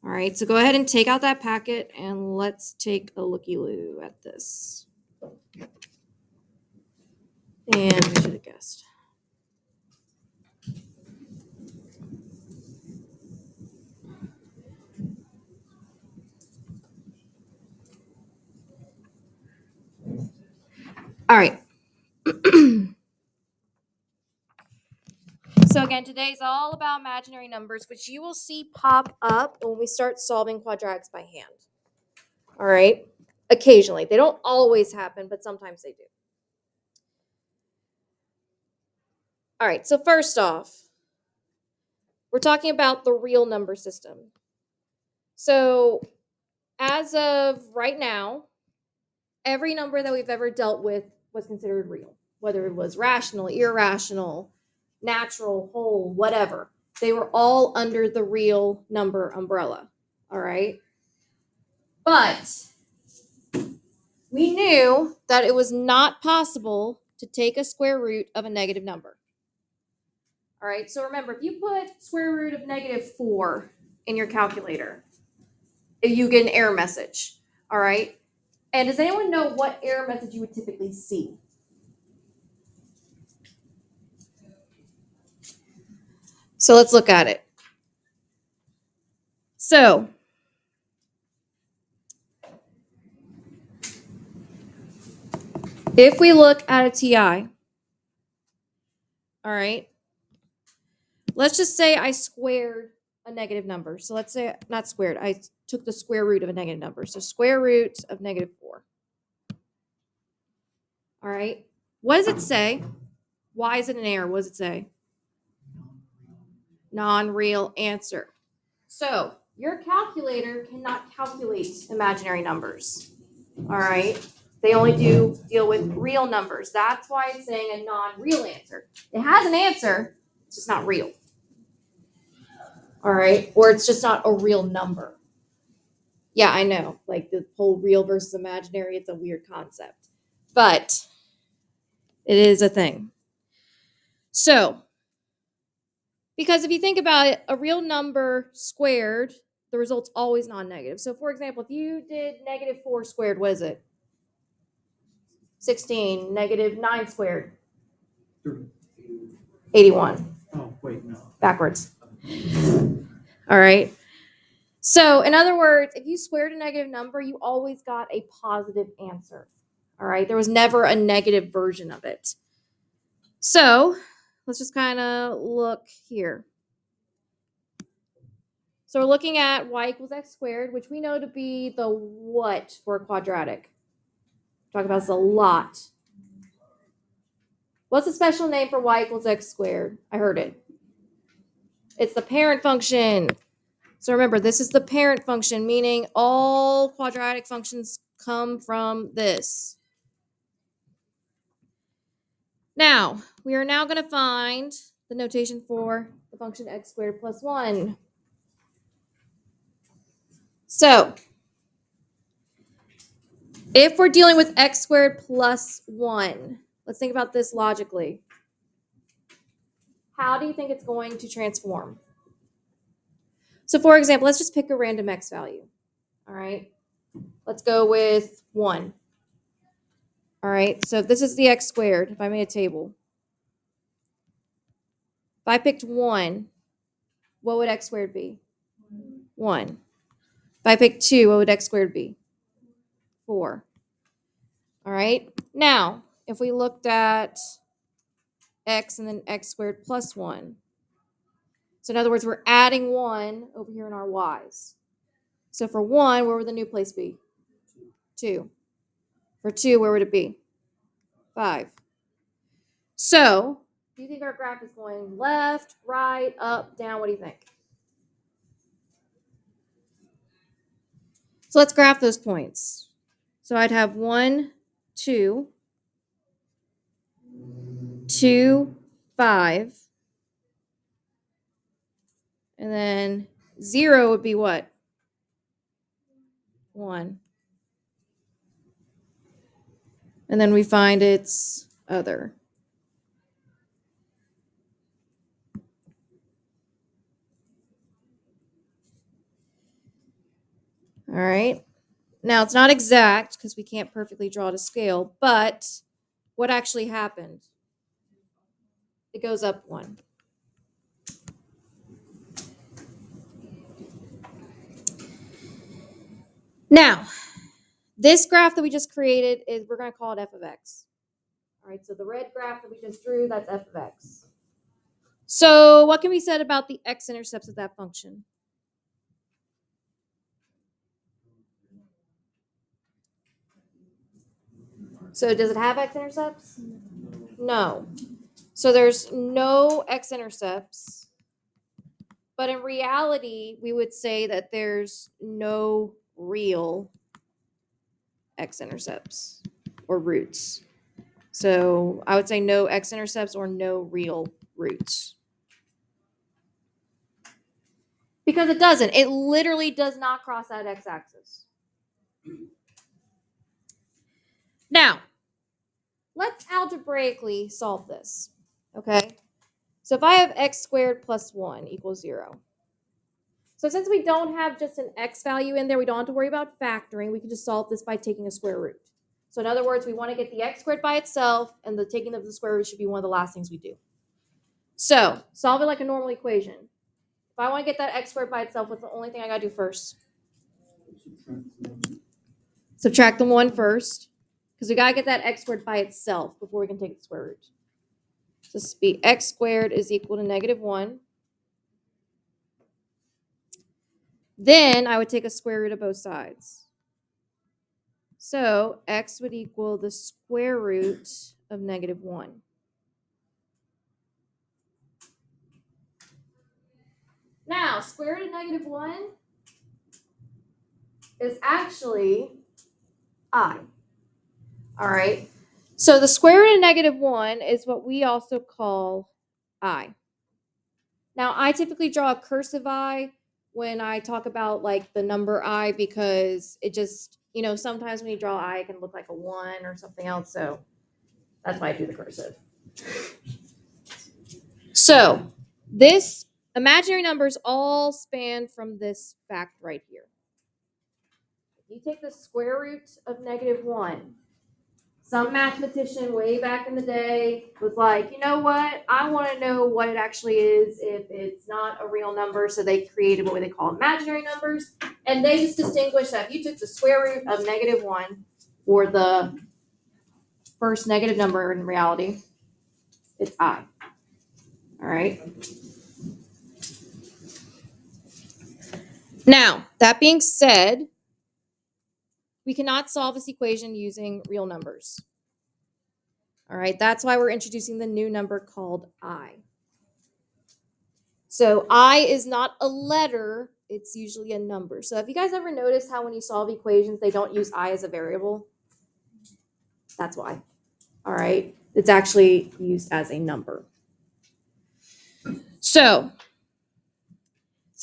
All right, so go ahead and take out that packet and let's take a looky-loo at this. And we should have guessed. All right. So again, today's all about imaginary numbers, which you will see pop up when we start solving quadratics by hand. All right. Occasionally. They don't always happen, but sometimes they do. All right. So first off, we're talking about the real number system. So as of right now, every number that we've ever dealt with was considered real, whether it was rational, irrational, natural, whole, whatever. They were all under the real number umbrella. All right. But we knew that it was not possible to take a square root of a negative number. All right. So remember, if you put square root of -4 in your calculator, you get an error message. All right. And does anyone know what error message you would typically see? So let's look at it. So if we look at a TI, all right, let's just say I squared a negative number. So let's say, not squared, I took the square root of a negative number. So square root of -4. All right. What does it say? Why is it an error? What does it say? Non-real answer. So your calculator cannot calculate imaginary numbers. All right. They only deal with real numbers. That's why it's saying a non-real answer. It has an answer, it's just not real. All right. Or it's just not a real number. Yeah, I know. Like the whole real versus imaginary, it's a weird concept. But it is a thing. So, because if you think about it, a real number squared, the result's always non-negative. So, for example, if you did -4 squared, what is it? 16. -9 squared? 81. Oh, wait, no. Backwards. All right. So, in other words, if you squared a negative number, you always got a positive answer. All right. There was never a negative version of it. So, let's just kind of look here. So, we're looking at y equals x squared, which we know to be the what for a quadratic? Talk about this a lot. What's the special name for y equals x squared? I heard it. It's the parent function. So remember, this is the parent function, meaning all quadratic functions come from this. Now, we are now going to find the notation for the function x squared plus 1. So, if we're dealing with x squared plus 1, let's think about this logically. How do you think it's going to transform? So, for example, let's just pick a random x value. All right. Let's go with 1. All right. So, if this is the x squared, if I made a table, if I picked 1, what would x squared be? 1. If I picked 2, what would x squared be? 4. All right. Now, if we looked at x and then x squared plus 1. So in other words, we're adding 1 over here in our y's. So for 1, where would the new place be? 2. For 2, where would it be? 5. So, do you think our graph is going left, right, up, down? What do you think? So let's graph those points. So I'd have 1, 2, 2, 5. And then 0 would be what? 1. And then we find its other. All right. Now, it's not exact because we can't perfectly draw to scale, but what actually happened? It goes up 1. Now, this graph that we just created is, we're going to call it f of x. All right, so the red graph that we just drew, that's f of x. So what can be said about the x-intercepts of that function? So does it have x-intercepts? No. So there's no x-intercepts. But in reality, we would say that there's no real x-intercepts or roots. So I would say no x-intercepts or no real roots. Because it doesn't. It literally does not cross that x-axis. Now, let's algebraically solve this. Okay? So if I have x squared plus 1 equals 0. So since we don't have just an x value in there, we don't have to worry about factoring. We can just solve this by taking a square root. So in other words, we want to get the x squared by itself, and the taking of the square root should be one of the last things we do. So solve it like a normal equation. If I want to get that x squared by itself, what's the only thing I got to do first? Subtract the 1 first, because we got to get that x squared by itself before we can take the square root. So this would be x squared is equal to -1. Then I would take a square root of both sides. So x would equal the square root of -1. Now, square root of -1 is actually I. All right. So the square root of -1 is what we also call I. Now, I typically draw a cursive I when I talk about like the number I, because it just, sometimes when you draw I, it can look like a 1 or something else. So that's why I do the cursive. So this imaginary numbers all span from this fact right here. If you take the square root of -1, some mathematician way back in the day was like, you know what? I want to know what it actually is if it's not a real number. So they created what they call imaginary numbers. And they just distinguished that if you took the square root of -1, or the first negative number in reality, it's I. All right. Now, that being said, we cannot solve this equation using real numbers. All right, that's why we're introducing the new number called I. So I is not a letter, it's usually a number. So have you guys ever noticed how when you solve equations, they don't use I as a variable? That's why. All right, it's actually used as a number. So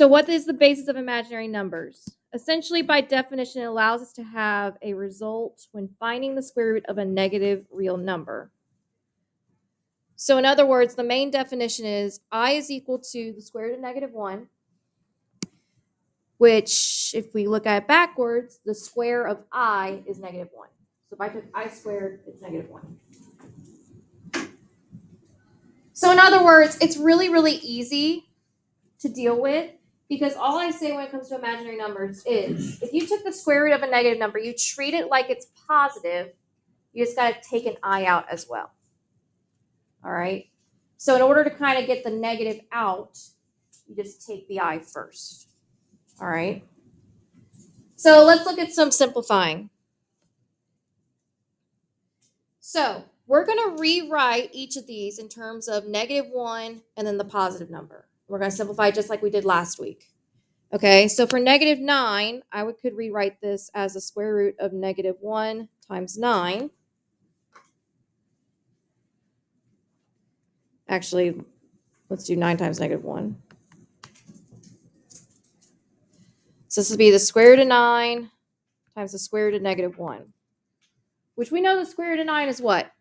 what is the basis of imaginary numbers? Essentially, by definition, it allows us to have a result when finding the square root of a negative real number. So in other words, the main definition is I is equal to the square root of -1, which if we look at it backwards, the square of I is -1. So if I took I squared, it's -1. So in other words, it's really, really easy to deal with, because all I say when it comes to imaginary numbers is if you took the square root of a negative number, you treat it like it's positive. You just got to take an I out as well. All right. So in order to kind of get the negative out, you just take the I first. All right. So let's look at some simplifying. So we're going to rewrite each of these in terms of -1 and then the positive number. We're going to simplify just like we did last week. Okay, so for -9, I could rewrite this as the square root of -1 times 9. Actually, let's do 9 times -1. So this would be the square root of 9 times the square root of -1, which we know the square root of 9 is what?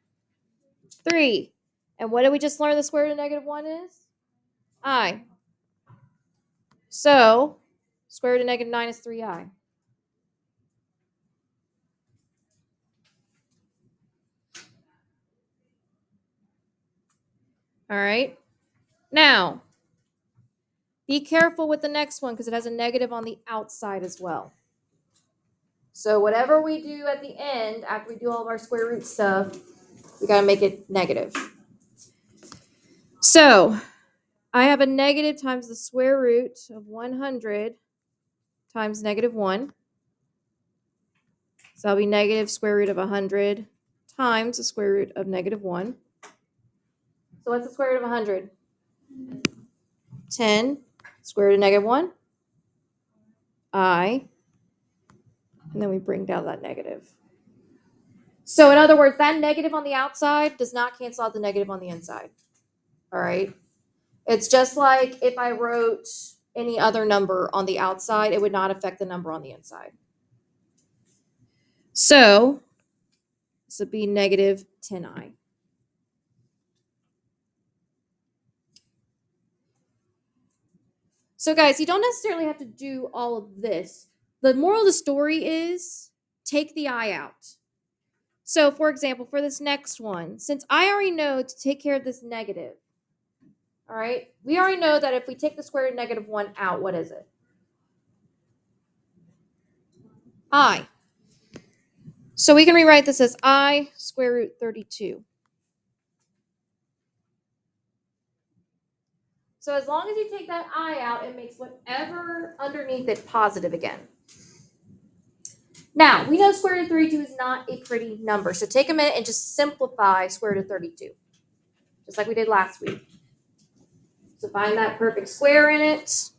3. And what did we just learn the square root of -1 is? I. So square root of -9 is 3i. All right. Now, be careful with the next one because it has a negative on the outside as well. So whatever we do at the end, after we do all of our square root stuff, we got to make it negative. So I have a negative times the square root of 100 times negative 1. So that'll be negative square root of 100 times the square root of negative 1. So what's the square root of 100? 10. Square root of negative 1? I. And then we bring down that negative. So in other words, that negative on the outside does not cancel out the negative on the inside. All right? It's just like if I wrote any other number on the outside, it would not affect the number on the inside. So this would be negative 10i. So guys, you don't necessarily have to do all of this. The moral of the story is take the I out. So for example, for this next one, since I already know to take care of this negative, all right, we already know that if we take the square root of negative 1 out, what is it? I. So we can rewrite this as I square root 32. So as long as you take that I out, it makes whatever underneath it positive again. Now, we know square root of 32 is not a pretty number. So take a minute and just simplify square root of 32. Just like we did last week. So find that perfect square in it.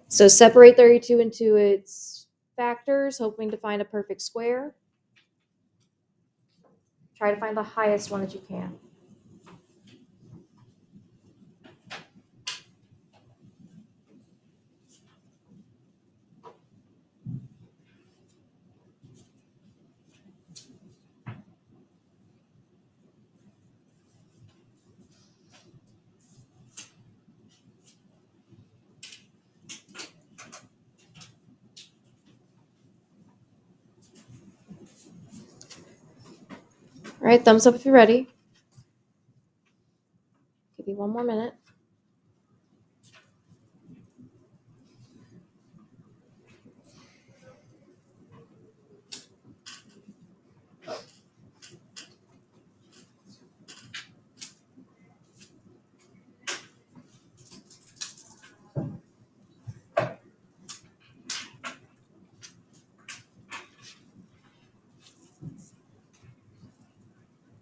So separate 32 into its factors, hoping to find a perfect square. Try to find the highest one that you can. All right, thumbs up if you're ready. Give you one more minute.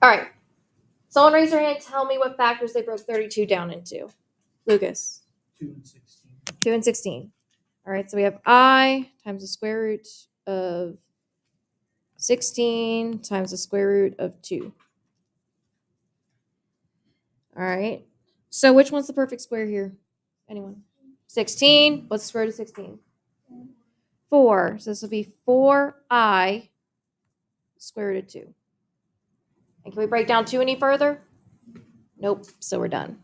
All right. Someone raise their hand and tell me what factors they broke 32 down into. Lucas. 2 and 16. 2 and 16. All right, so we have I times the square root of 16 times the square root of 2. All right. So which one's the perfect square here? Anyone? 16. What's the square root of 16? 4. So this will be 4i square root of 2. And can we break down 2 any further? Nope. So we're done.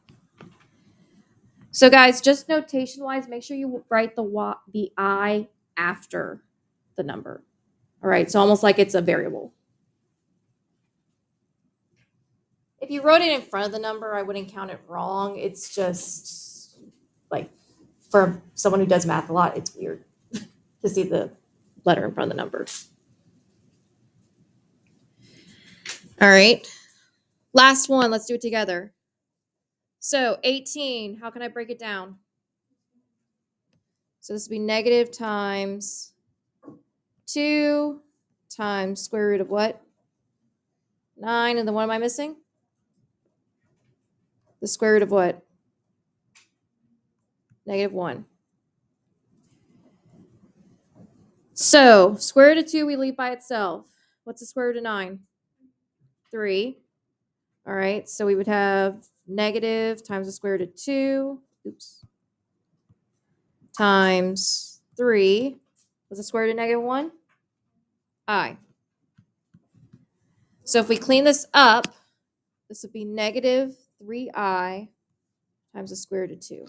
So guys, just notation wise, make sure you write the I after the number. All right. So almost like it's a variable. If you wrote it in front of the number, I wouldn't count it wrong. It's just like for someone who does math a lot, it's weird to see the letter in front of the number. All right. Last one. Let's do it together. So 18, how can I break it down? So this would be negative times 2 times square root of what? 9. And then what am I missing? The square root of what? Negative 1. So square root of 2 we leave by itself. What's the square root of 9? 3. All right, so we would have negative times the square root of 2. Oops. Times 3. What's the square root of negative 1? I. So if we clean this up, this would be negative 3i times the square root of 2.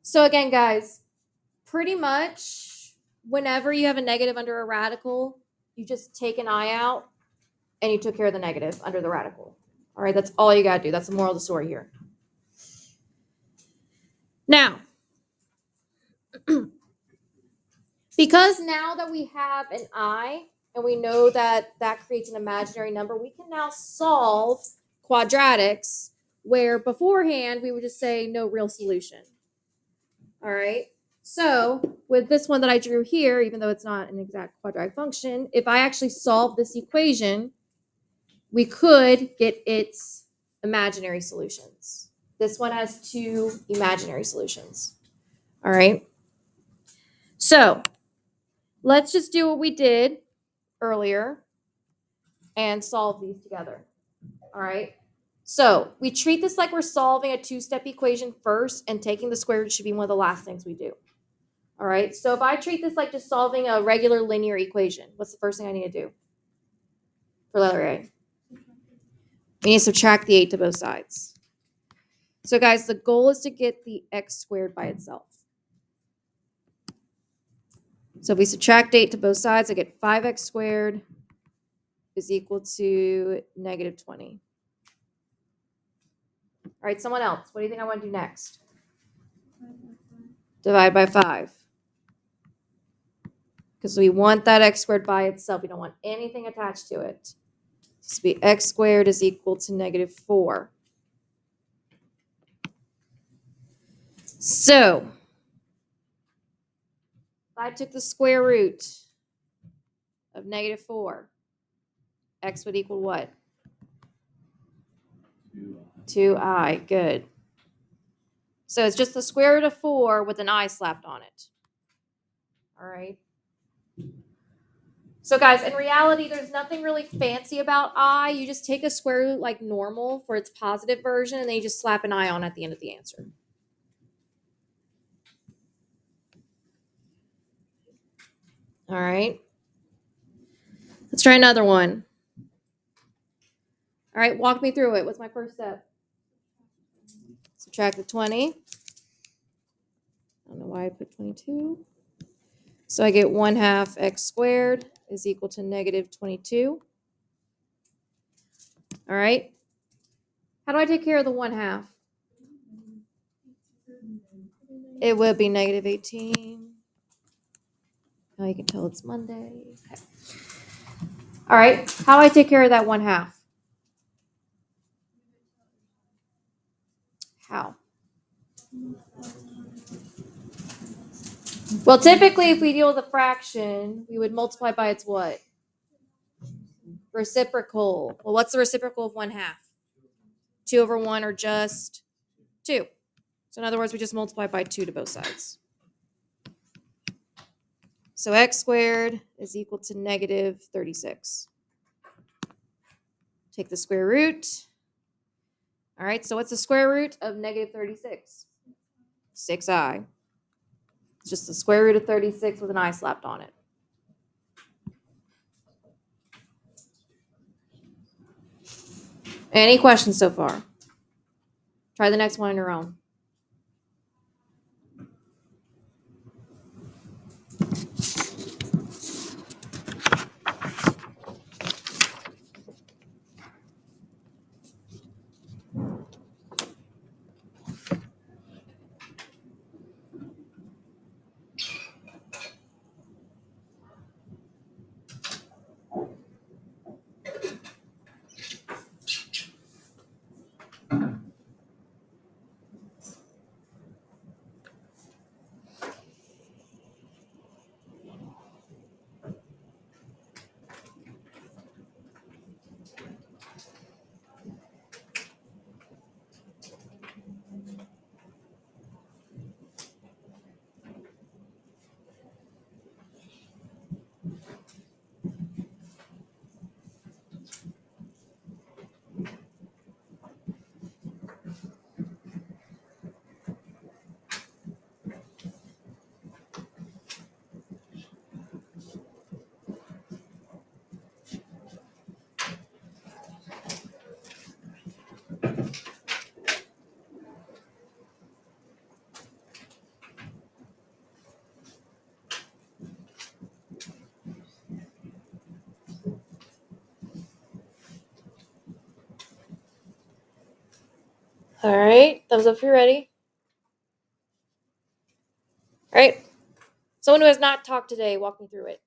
So again, guys, pretty much whenever you have a negative under a radical, you just take an I out and you took care of the negative under the radical. All right, that's all you got to do. That's the moral of the story here. Now, because now that we have an I and we know that that creates an imaginary number, we can now solve quadratics where beforehand we would just say no real solution. All right. So with this one that I drew here, even though it's not an exact quadratic function, if I actually solve this equation, we could get its imaginary solutions. This one has 2 imaginary solutions. All right. So let's just do what we did earlier and solve these together. All right. So we treat this like we're solving a 2-step equation first, and taking the square root should be one of the last things we do. All right. So if I treat this like just solving a regular linear equation, what's the first thing I need to do for letter A? We need to subtract the 8 to both sides. So guys, the goal is to get the x squared by itself. So if we subtract 8 to both sides, I get 5x squared is equal to negative 20. All right, someone else. What do you think I want to do next? Divide by 5. Because we want that x squared by itself. We don't want anything attached to it. So be x squared is equal to negative 4. So if I took the square root of negative 4, x would equal what? 2i. Good. So it's just the square root of 4 with an I slapped on it. All right. So guys, in reality, there's nothing really fancy about I. You just take a square root like normal for its positive version, and then you just slap an I on at the end of the answer. All right. Let's try another one. All right, walk me through it. What's my first step? Subtract the 20. I don't know why I put 22. So I get 1/2 x squared is equal to negative 22. All right. How do I take care of the 1/2? It would be negative 18. Now you can tell it's Monday. Okay. All right. How do I take care of that 1/2? How? Well, typically, if we deal with a fraction, we would multiply by its what? Reciprocal. Well, what's the reciprocal of 1/2? 2 over 1 or just 2. So in other words, we just multiply by 2 to both sides. So x squared is equal to negative 36. Take the square root. All right, so what's the square root of negative 36? 6i. It's just the square root of 36 with an I slapped on it. Any questions so far? Try the next one on your own. All right, thumbs up if you're ready. All right, someone who has not talked today, walk me through it.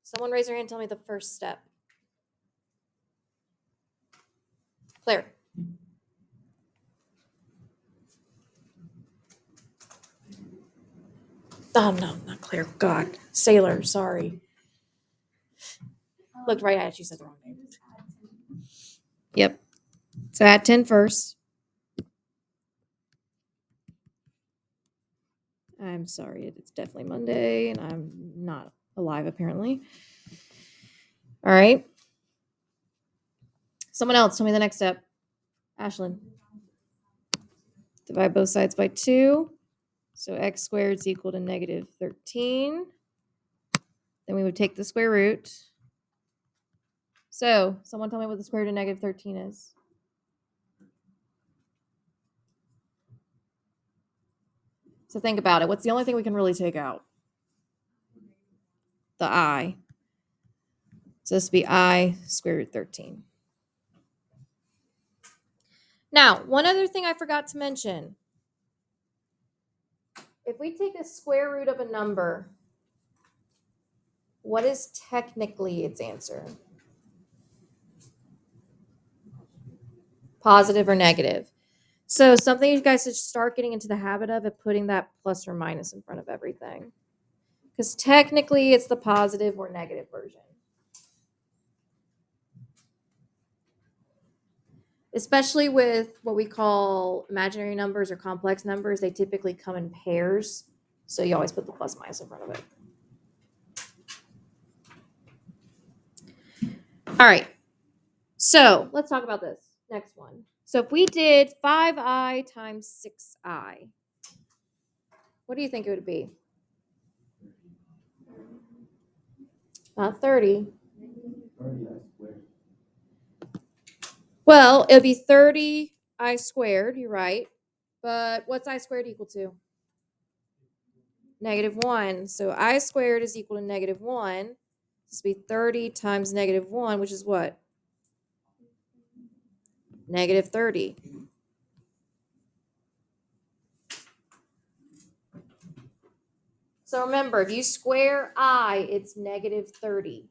Someone raise their hand and tell me the first step. Claire. Oh, no, not Claire. God. Sailor, sorry. Looked right at you, said the wrong name. Yep. So add 10 first. I'm sorry. It's definitely Monday, and I'm not alive, apparently. All right. Someone else, tell me the next step. Ashlyn. Divide both sides by 2. So x squared is equal to negative 13. Then we would take the square root. So someone tell me what the square root of negative 13 is. So think about it. What's the only thing we can really take out? The I. So this would be I square root 13. Now, one other thing I forgot to mention. If we take a square root of a number, what is technically its answer? Positive or negative? So something you guys should start getting into the habit of putting that plus or minus in front of everything. Because technically it's the positive or negative version. Especially with what we call imaginary numbers or complex numbers, they typically come in pairs. So you always put the plus minus in front of it. All right. So let's talk about this next one. So if we did 5i times 6i, what do you think it would be? Not 30. Well, it would be 30i squared, you're right. But what's I squared equal to? Negative 1. So I squared is equal to negative 1. This would be 30 times negative 1, which is what? Negative 30. So remember, if you square I, it's negative 30.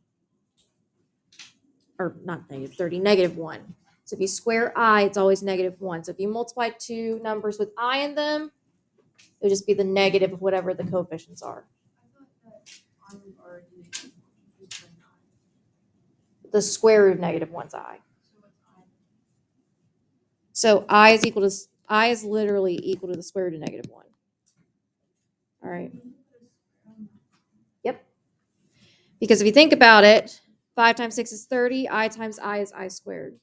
Or not negative 30, negative 1. So if you square I, it's always negative 1. So if you multiply two numbers with I in them, it would just be the negative of whatever the coefficients are. The square root of negative 1 is I. So I is literally equal to the square root of negative 1. All right. Yep. Because if you think about it, 5 times 6 is 30. I times I is I squared.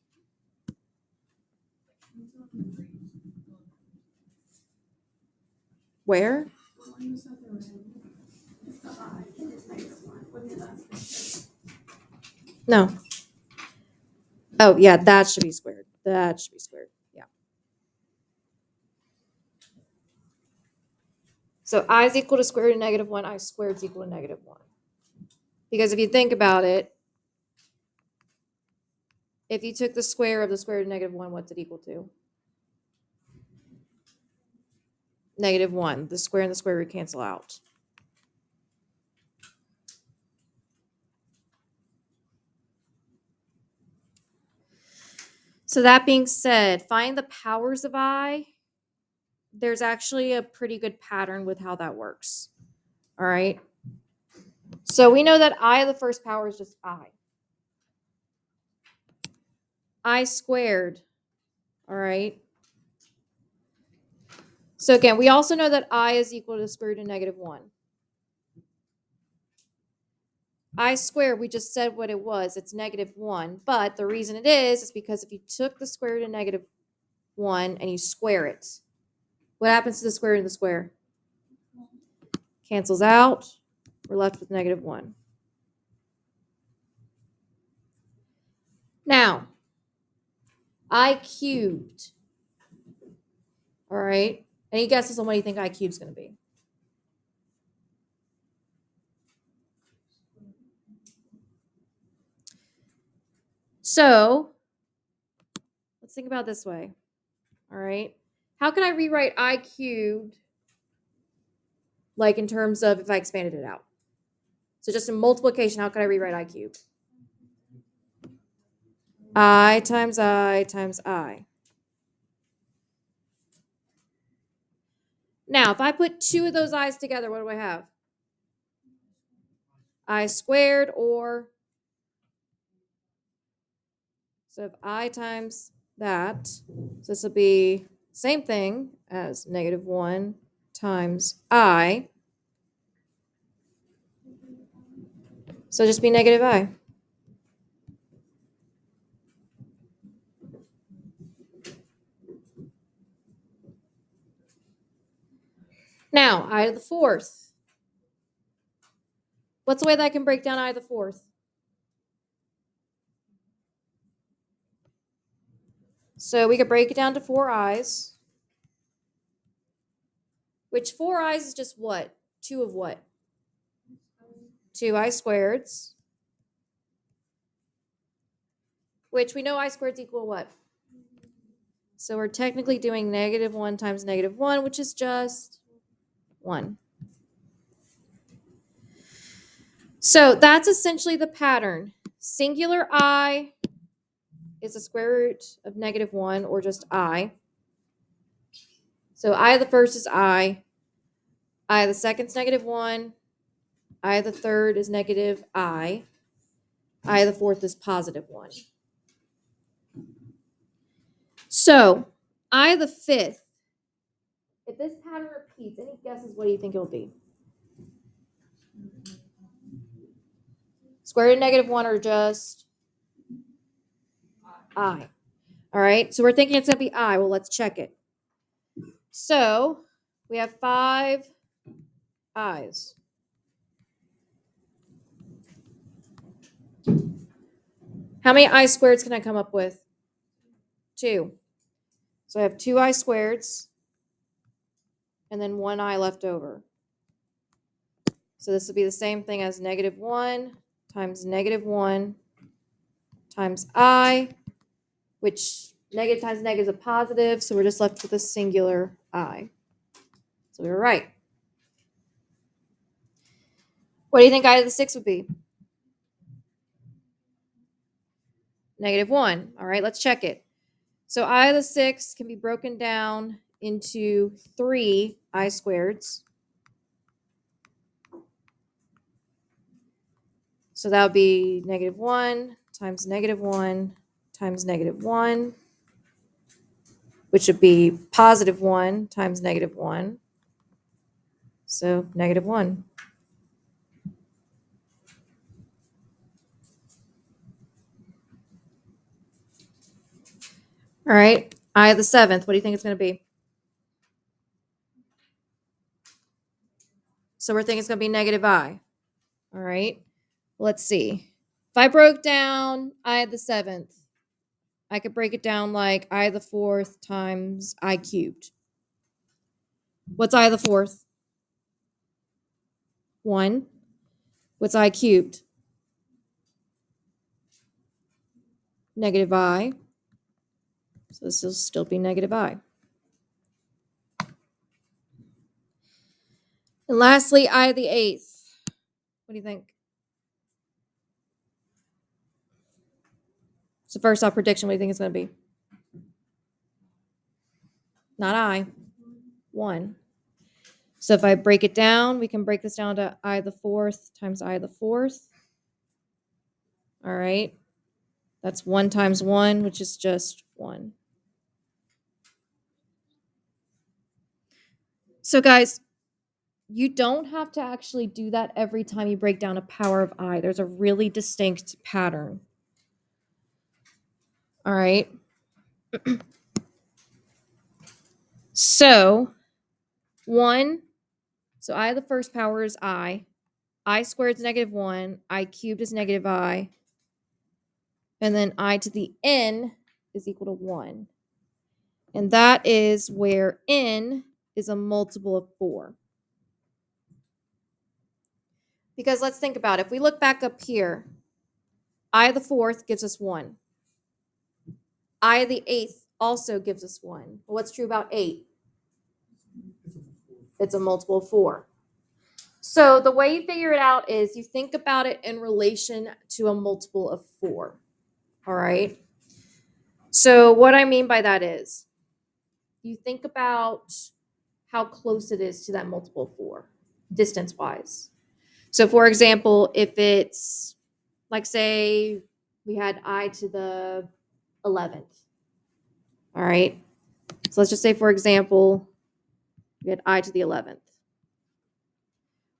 Where? No. Oh, yeah, that should be squared. That should be squared. Yeah. So I is equal to square root of negative 1. I squared is equal to negative 1. Because if you think about it, if you took the square of the square root of negative 1, what's it equal to? Negative 1. The square and the square root cancel out. So that being said, find the powers of I. There's actually a pretty good pattern with how that works. All right. So we know that I, the first power, is just I squared. All right. So again, we also know that I is equal to the square root of negative 1. I squared, we just said what it was. It's negative 1. But the reason it is because if you took the square root of negative 1 and you square it, what happens to the square root of the square? Cancels out. We're left with negative 1. Now, I cubed. All right. Any guesses on what you think I cubed is going to be? So let's think about it this way. All right. How can I rewrite I cubed, like in terms of if I expanded it out? So just in multiplication, how can I rewrite I cubed? I times I times I. Now, if I put two of those i's together, what do I have? I squared, or so if I times that, so this will be same thing as -1 times I. So just be -I. Now, I to the fourth. What's the way that I can break down I to the fourth? So we could break it down to 4 i's, which 4 i's is just what? 2 of what? 2 I squareds, which we know I squareds equal what? So we're technically doing -1 times -1, which is just 1. So that's essentially the pattern. Singular I is the square root of -1, or just I. So I of the first is I of the second is -1, I of the third is -I of the fourth is +1. So I of the fifth, if this pattern repeats, any guesses what do you think it'll be? Square root of -1, or just I? All right, so we're thinking it's going to be I. Well, let's check it. So we have 5 i's. How many I squareds can I come up with? 2. So I have 2 I squareds and then 1 I left over. So this will be the same thing as -1 times -1 times I, which negative times negative is a positive, so we're just left with a singular I. So we were right. What do you think I to the 6 would be? -1. All right, let's check it. So I to the 6 can be broken down into 3 I squareds. So that would be -1 times -1 times -1, which would be +1 times -1. So -1. All right. I the 7th. What do you think it's going to be? So we're thinking it's going to be -I. All right. Let's see. If I broke down I the 7th, I could break it down like I the 4th times I cubed. What's I the 4th? 1. What's I cubed? -I. So this will still be -I. And lastly, I the 8th. What do you think? So first off, prediction, what do you think it's going to be? Not I. 1. So if I break it down, we can break this down to I the 4th times I the 4th. All right. That's 1 times 1, which is just 1. So guys, you don't have to actually do that every time you break down a power of I. There's a really distinct pattern. All right. So 1, so I the first power is I squared is -1, I cubed is -I, and then I to the n is equal to 1. And that is where n is a multiple of 4. Because let's think about it. If we look back up here, I the 4th gives us 1. I to the 8th also gives us 1. What's true about 8? It's a multiple of 4. So the way you figure it out is you think about it in relation to a multiple of 4. All right? So what I mean by that is you think about how close it is to that multiple of 4, distance-wise. So for example, if it's, like, say we had I to the 11th. All right? So let's just say, for example, we had I to the 11th.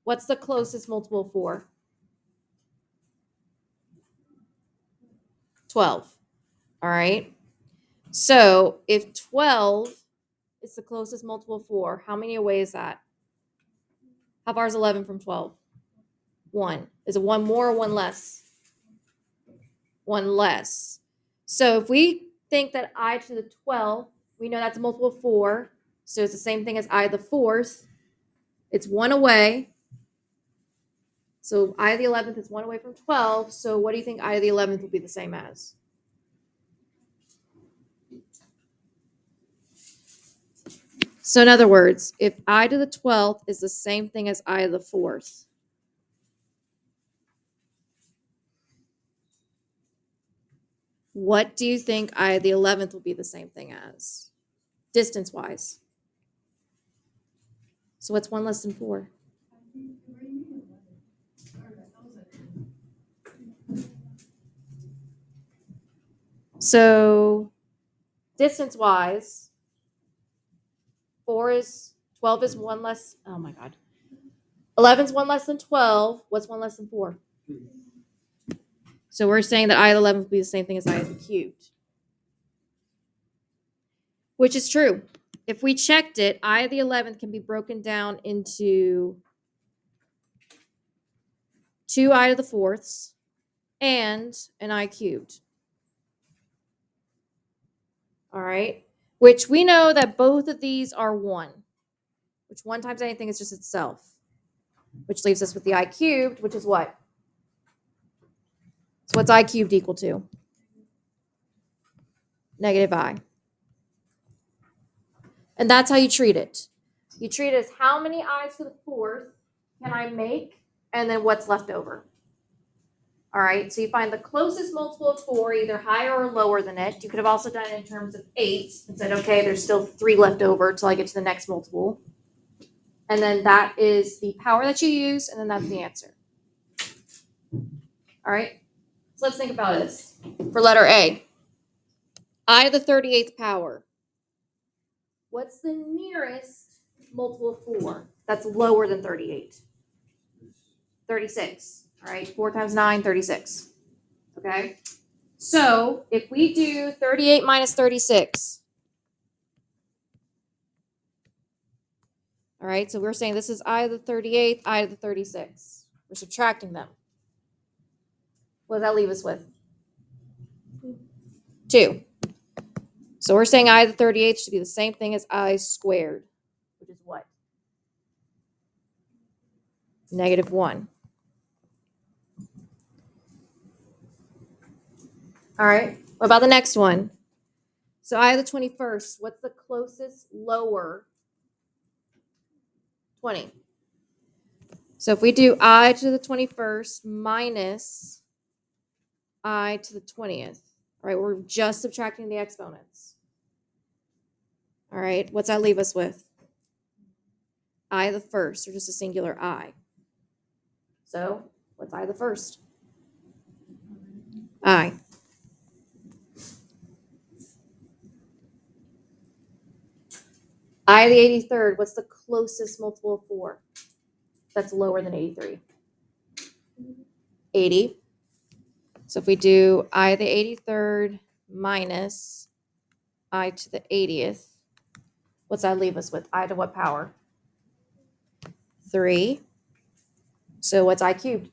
What's the closest multiple of 4? 12. All right? So if 12 is the closest multiple of 4, how many away is that? How far is 11 from 12? 1. Is it 1 more or 1 less? 1 less. So if we think that I to the 12th, we know that's a multiple of 4. So it's the same thing as I to the 4th. It's 1 away. So I to the 11th is 1 away from 12. So what do you think I to the 11th will be the same as? So in other words, if I to the 12th is the same thing as I to the 4th, what do you think I to the 11th will be the same thing as, distance-wise? So what's 1 less than 4? So distance-wise, 12 is 1 less. Oh my God. 11 is 1 less than 12. What's 1 less than 4? So we're saying that I to the 11th will be the same thing as I to the cubed, which is true. If we checked it, I to the 11th can be broken down into 2 I to the 4ths and an I cubed. All right. Which we know that both of these are 1, which 1 times anything is just itself, which leaves us with the I cubed, which is what? So what's I cubed equal to? Negative I. And that's how you treat it. You treat it as how many i's to the 4th can I make, and then what's left over. All right, so you find the closest multiple of 4, either higher or lower than it. You could have also done it in terms of 8 and said, okay, there's still 3 left over till I get to the next multiple. And then that is the power that you use, and then that's the answer. All right, so let's think about this. For letter A, I to the 38th power. What's the nearest multiple of 4 that's lower than 38? 36. All right, 4 times 9, 36. Okay, so if we do 38 minus 36, all right, so we're saying this is I to the 38th, I to the 36. We're subtracting them. What does that leave us with? 2. So we're saying I to the 38th should be the same thing as I squared, which is what? Negative 1. All right, what about the next one? So I to the 21st, what's the closest lower? 20. So if we do I to the 21st minus I to the 20th, all right, we're just subtracting the exponents. All right, what's that leave us with? I to the first, or just a singular I. So what's I to the first? I. I to the 83rd, what's the closest multiple of 4 that's lower than 83? 80. So if we do I to the 83rd minus I to the 80th, what's that leave us with? I to what power? 3. So what's I cubed?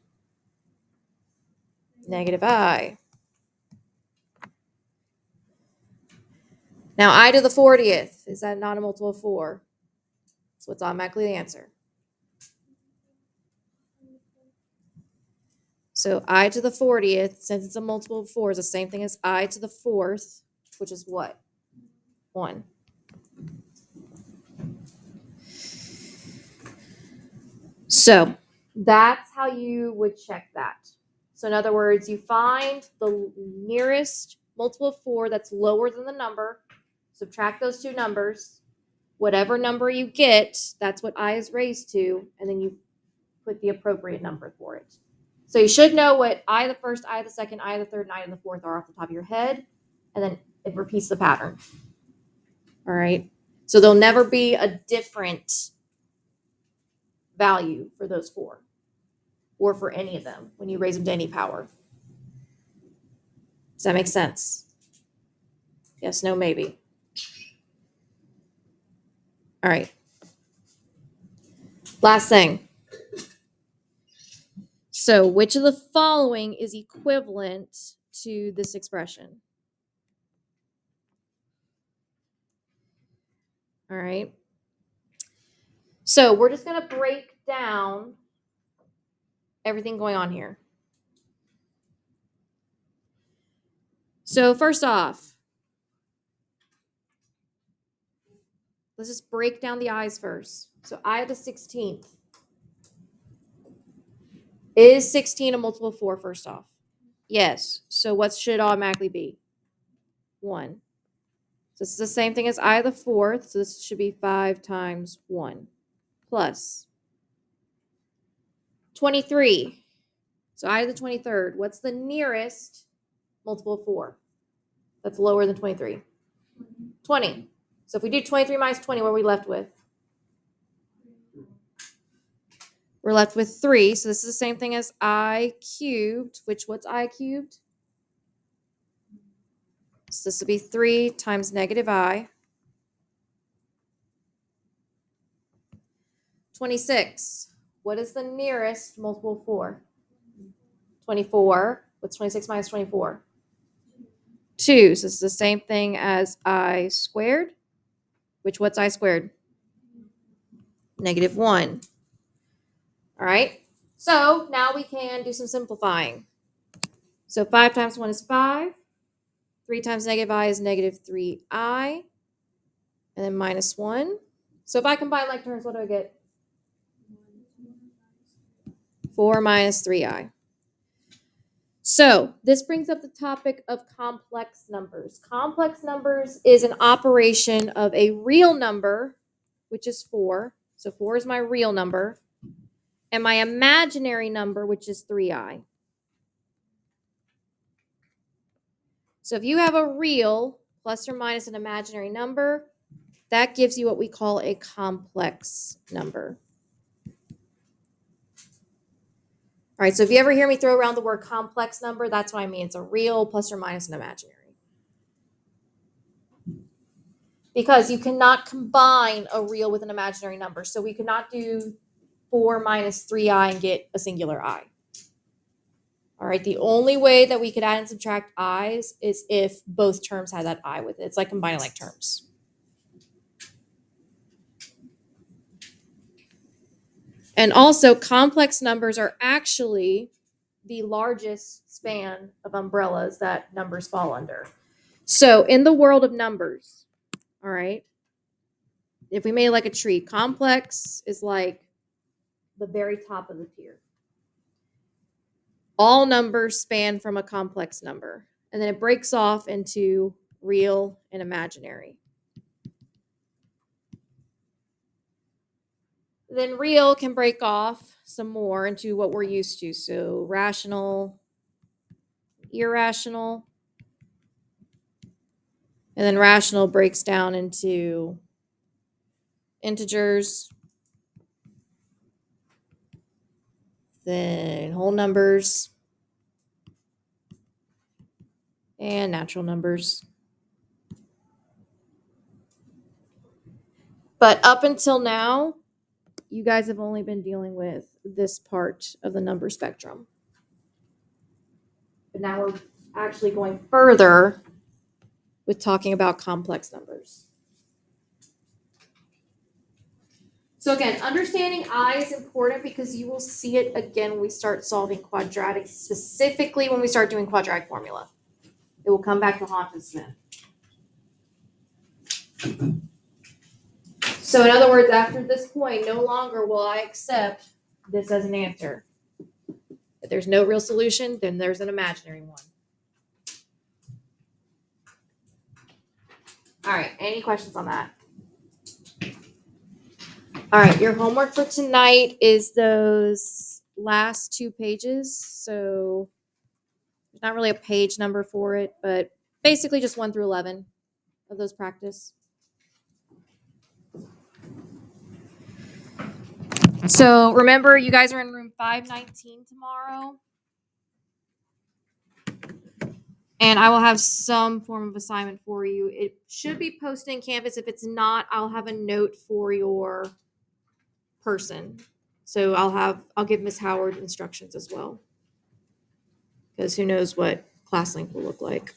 Negative I. Now I to the 40th, is that not a multiple of 4? So it's automatically the answer. So I to the 40th, since it's a multiple of 4, is the same thing as I to the 4th. which is what? 1. So that's how you would check that. So in other words, you find the nearest multiple of 4 that's lower than the number, subtract those two numbers, whatever number you get, that's what I is raised to, and then you put the appropriate number for it. So you should know what I the first, I the second, I the third, and I the fourth are off the top of your head, and then it repeats the pattern. All right. So there'll never be a different value for those 4 or for any of them when you raise them to any power. Does that make sense? Yes, no, maybe. All right. Last thing. So which of the following is equivalent to this expression? All right. So we're just going to break down everything going on here. So first off, let's just break down the i's first. So I to the 16th. Is 16 a multiple of 4 first off? Yes. So what should it automatically be? 1. So this is the same thing as I to the 4th. So this should be 5 times 1 plus 23. So I to the 23rd. What's the nearest multiple of 4 that's lower than 23? 20. So if we do 23 minus 20, what are we left with? We're left with 3. So this is the same thing as I cubed, which what's I cubed? So this will be 3 times negative I. 26. What is the nearest multiple of 4? 24. What's 26 minus 24? 2. So it's the same thing as I squared, which what's I squared? Negative 1. All right. So now we can do some simplifying. So 5 times 1 is 5. 3 times negative I is negative 3I. And then minus 1. So if I combine like terms, what do I get? 4 minus 3I. So this brings up the topic of complex numbers. Complex numbers is an operation of a real number, which is 4. So 4 is my real number. And my imaginary number, which is 3I. So if you have a real plus or minus an imaginary number, that gives you what we call a complex number. All right, so if you ever hear me throw around the word complex number, that's what I mean. It's a real plus or minus an imaginary. Because you cannot combine a real with an imaginary number. So we could not do 4 minus 3I and get a singular I. All right, the only way that we could add and subtract i's is if both terms had that I with it. It's like combining like terms. And also, complex numbers are actually the largest span of umbrellas that numbers fall under. So in the world of numbers, all right, if we made like a tree, complex is like the very top of the tier. All numbers span from a complex number, and then it breaks off into real and imaginary. Then real can break off some more into what we're used to. So rational, irrational, and then rational breaks down into integers, then whole numbers, and natural numbers. But up until now, you guys have only been dealing with this part of the number spectrum. But now we're actually going further with talking about complex numbers. So again, understanding I is important because you will see it again when we start solving quadratics, specifically when we start doing quadratic formula. It will come back to haunt us then. So in other words, after this point, no longer will I accept this as an answer. If there's no real solution, then there's an imaginary one. All right, any questions on that? All right, your homework for tonight is those last 2 pages. So there's not really a page number for it, but basically just 1 through 11 of those practice. So remember, you guys are in room 519 tomorrow. And I will have some form of assignment for you. It should be posted in Canvas. If it's not, I'll have a note for your person. So I'll give Miss Howard instructions as well. Because who knows what ClassLink will look like.